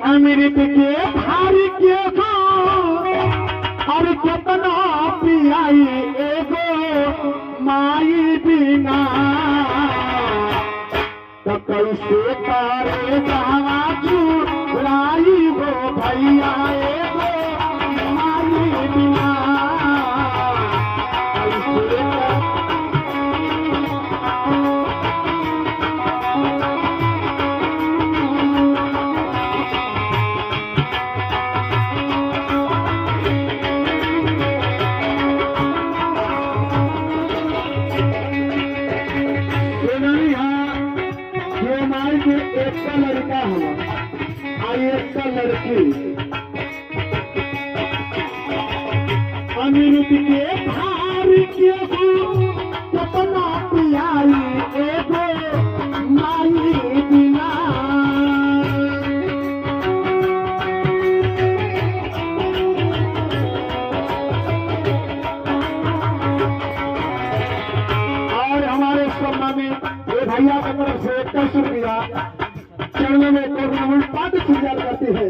अमृत के भारी के हो और कितना पियाई एगो माई बिना तो कैसे करे जावा चुराई हो भैया एगो माई बिना एक का लड़का हुआ और एक का लड़की अमृत के भार के कितना पियाई एगो माई बिना और हमारे सम्मान में ये भैया की तरफ से 21 रुपया चरणों में टूर्नामेंट पार्टी तैयार करती है।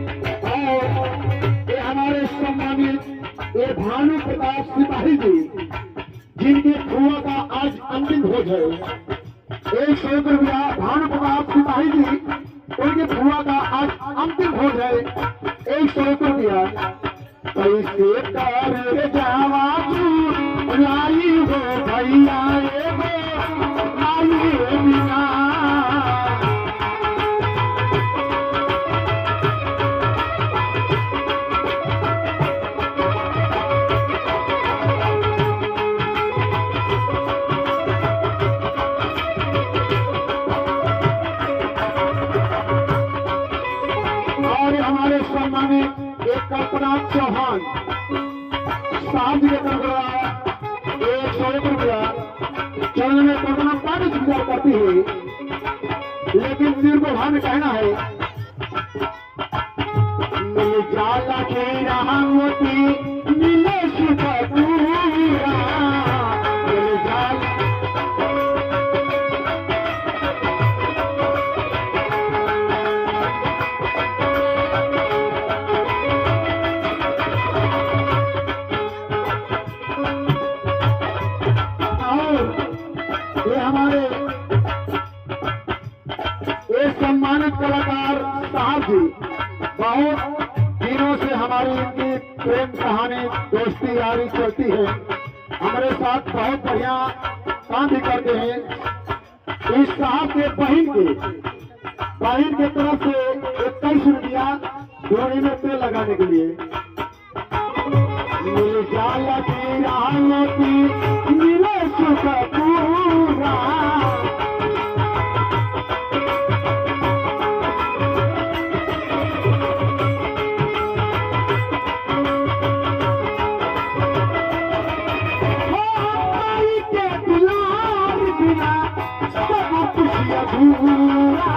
और ये हमारे सम्मानित ये भानु प्रताप सिपाही जी जिनके फुआ का आज अंतिम भोज है 100 रुपया भानु प्रताप सिपाही जी उनके फुआ का आज अंतिम भोज है 100 रुपया कैसे करे जावा लाई हो भैया एगो माई बिना और हमारे सम्मानित एक कल्पना चौहान साहब जी का 100 रुपया चरण में कल्पना पानी स्वीकार करती है लेकिन सिर को भाव में कहना है मिल जाला के रामती मिले सुख पूरा मिल जाला ये हमारे एक सम्मानित कलाकार साहब जी बहुत दिनों से हमारी इनकी प्रेम कहानी दोस्ती यारी चलती है हमारे साथ बहुत बढ़िया काम भी करते हैं। इस साहब के बहन के तरफ से 21 रुपया डोरी में तेल लगाने के लिए मिल जाला की रामती मिले सुख पूरा माई के दुलार बिना सब कुछ अधूरा